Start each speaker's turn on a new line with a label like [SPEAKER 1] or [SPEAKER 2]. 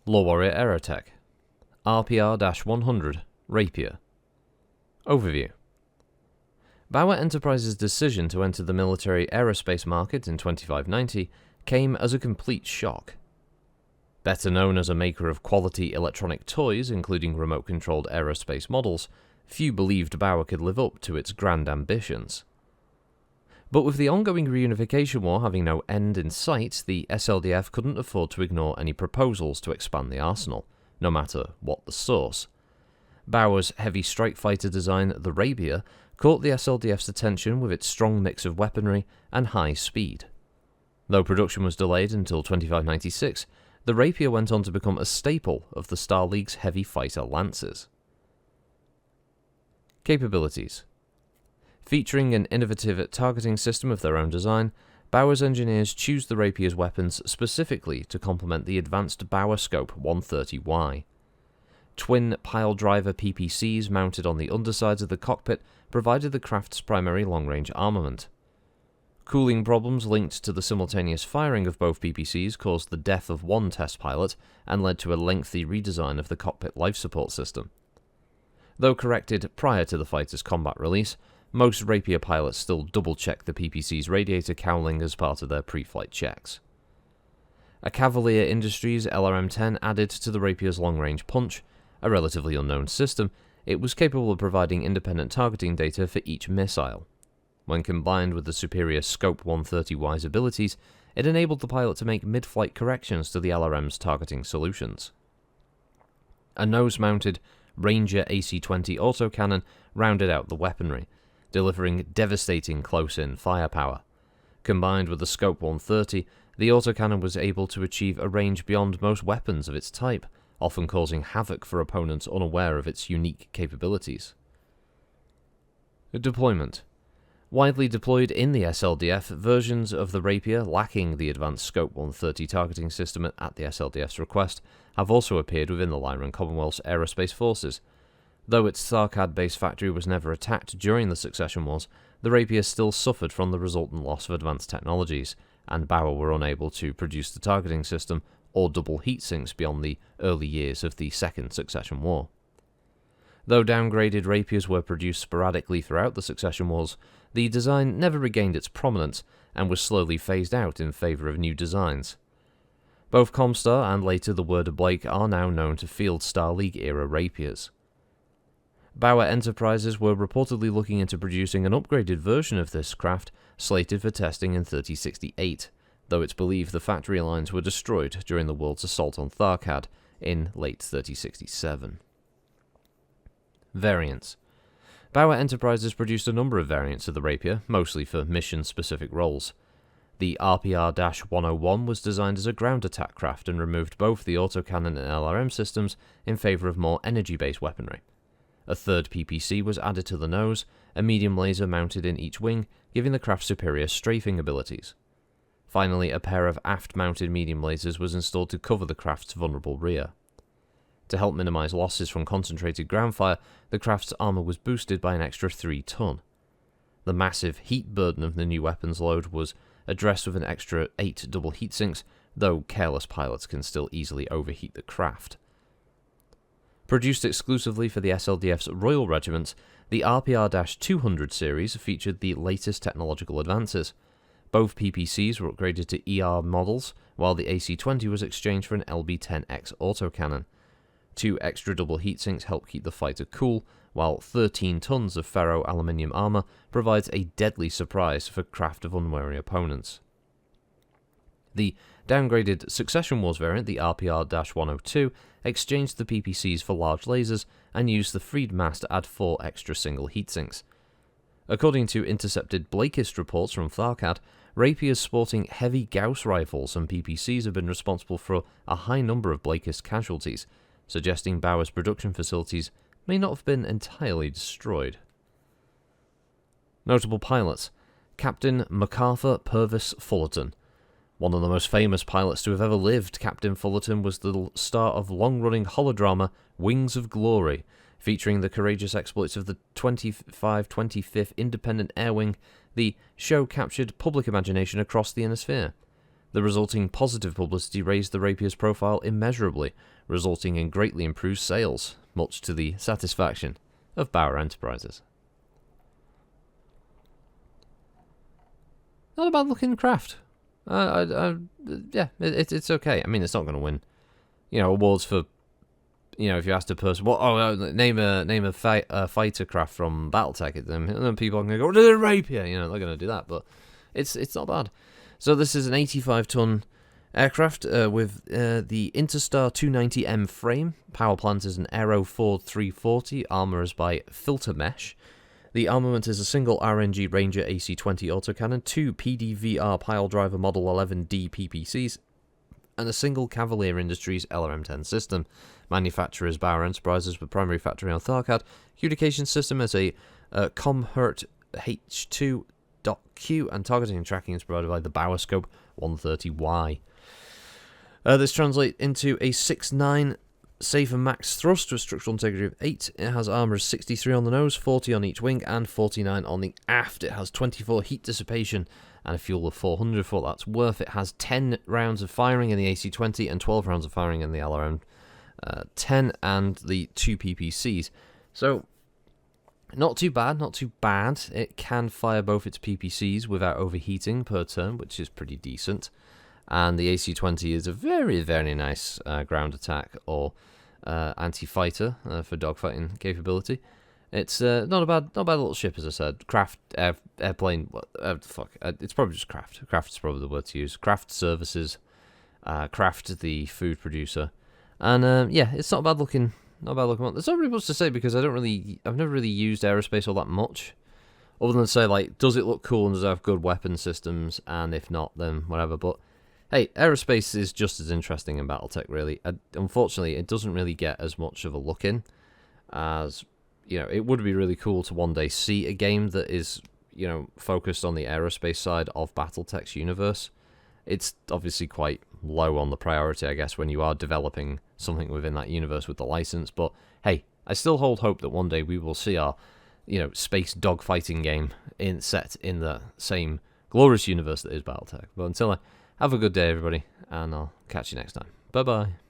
[SPEAKER 1] LoreWarrior Aerotech, RPR-100 Rapier. Overview. Bauer Enterprises' decision to enter the military aerospace market in 2590 came as a complete shock. Better known as a maker of quality electronic toys, including remote-controlled aerospace models, few believed Bauer could live up to its grand ambitions. But with the ongoing reunification war having no end in sight, the SLDF couldn't afford to ignore any proposals to expand the arsenal, no matter what the source. Bauer's heavy strike fighter design, the Rapier, caught the SLDF's attention with its strong mix of weaponry and high speed. Though production was delayed until 2596, the Rapier went on to become a staple of the Star League's heavy fighter lances. Capabilities. Featuring an innovative targeting system of their own design, Bauer's engineers choose the Rapier's weapons specifically to complement the advanced Bauer Scope 130Y. Twin pile-driver PPCs mounted on the undersides of the cockpit provided the craft's primary long-range armament. Cooling problems linked to the simultaneous firing of both PPCs caused the death of one test pilot and led to a lengthy redesign of the cockpit life support system. Though corrected prior to the fighter's combat release, most Rapier pilots still double-check the PPC's radiator cowling as part of their pre-flight checks. A Cavalier Industries LRM-10 added to the Rapier's long-range punch. A relatively unknown system, it was capable of providing independent targeting data for each missile. When combined with the superior Scope 130Y's abilities, it enabled the pilot to make mid-flight corrections to the LRM's targeting solutions. A nose-mounted Ranger AC-20 autocannon rounded out the weaponry, delivering devastating close-in firepower. Combined with the Scope 130, the autocannon was able to achieve a range beyond most weapons of its type, often causing havoc for opponents unaware of its unique capabilities. Deployment. Widely deployed in the SLDF, versions of the Rapier lacking the advanced Scope 130 targeting system at the SLDF's request have also appeared within the Lyran Commonwealth's aerospace forces. Though its Tharkad-based factory was never attacked during the Succession Wars, the Rapier still suffered from the resultant loss of advanced technologies, and Bauer were unable to produce the targeting system or double heatsinks beyond the early years of the Second Succession War. Though downgraded Rapiers were produced sporadically throughout the Succession Wars, the design never regained its prominence and was slowly phased out in favour of new designs. Both Comstar and later the Werder Blake are now known to field Star League-era Rapiers. Bauer Enterprises were reportedly looking into producing an upgraded version of this craft, slated for testing in 3068, though it's believed the factory lines were destroyed during the world's assault on Tharkad in late 3067. Variants. Bauer Enterprises produced a number of variants of the Rapier, mostly for mission-specific roles. The RPR-101 was designed as a ground attack craft and removed both the autocannon and LRM systems in favour of more energy-based weaponry. A third PPC was added to the nose, a medium laser mounted in each wing, giving the craft superior strafing abilities. Finally, a pair of aft-mounted medium lasers was installed to cover the craft's vulnerable rear. To help minimise losses from concentrated ground fire, the craft's armour was boosted by an extra 3 ton. The massive heat burden of the new weapons load was addressed with an extra 8 double heatsinks, though careless pilots can still easily overheat the craft. Produced exclusively for the SLDF's Royal Regiments, the RPR-200 series featured the latest technological advances. Both PPCs were upgraded to ER models, while the AC-20 was exchanged for an LB-10X autocannon. 2 extra double heatsinks help keep the fighter cool, while 13 tons of ferro-aluminium armour provides a deadly surprise for craft of unwary opponents. The downgraded Succession Wars variant, the RPR-102, exchanged the PPCs for large lasers and used the freed mass to add 4 extra single heatsinks. According to intercepted Blakist reports from Tharkad, Rapiers sporting heavy Gauss rifles and PPCs have been responsible for a high number of Blakist casualties, suggesting Bauer's production facilities may not have been entirely destroyed. Notable pilots. Captain Macarthur Purvis Fullerton. One of the most famous pilots to have ever lived, Captain Fullerton was the star of long-running holodrama Wings of Glory, featuring the courageous exploits of the 25th Independent Air Wing. The show captured public imagination across the Inner Sphere. The resulting positive publicity raised the Rapier's profile immeasurably, resulting in greatly improved sales, much to the satisfaction of Bauer Enterprises. Not a bad looking craft. Yeah, it's okay. I mean, it's not going to win, awards for, if you asked a person, name a fighter craft from BattleTech, then people are going to go, the Rapier, they're going to do that, but it's not bad. So this is an 85-ton aircraft with the Interstar 290M frame. Power plant is an Aero Ford 340. Armour is by Filter Mesh. The armament is a single RNG Ranger AC-20 autocannon, 2 PDVR piledriver Model 11D PPCs, and a single Cavalier Industries LRM-10 system. Manufacturer is Bauer Enterprises, with primary factory on Tharkad. Communication system is a Comhert H2.Q, and targeting and tracking is provided by the Bauer Scope 130Y. This translates into a 6.9 Safe and Max thrust with structural integrity of 8. It has armour of 63 on the nose, 40 on each wing, and 49 on the aft. It has 24 heat dissipation and a fuel of 400 for what that's worth. It has 10 rounds of firing in the AC-20 and 12 rounds of firing in the LRM-10 and the 2 PPCs. So, not too bad. It can fire both its PPCs without overheating per turn, which is pretty decent. And the AC-20 is a very, very nice ground attack or anti-fighter for dogfighting capability. It's not a bad little ship, as I said. Craft, airplane, it's probably just craft. Craft is probably the word to use. Craft services, Craft the food producer. And yeah, it's not a bad looking one. There's not really much to say because I've never really used aerospace all that much. Other than say, like, does it look cool and does it have good weapon systems? And if not, then whatever. But hey, aerospace is just as interesting in BattleTech, really. Unfortunately, it doesn't really get as much of a look in as, it would be really cool to one day see a game that is, focused on the aerospace side of BattleTech's universe. It's obviously quite low on the priority, I guess, when you are developing something within that universe with the license. But hey, I still hold hope that one day we will see our, space dogfighting game set in the same glorious universe that is BattleTech. But until then, have a good day, everybody, and I'll catch you next time. Bye-bye.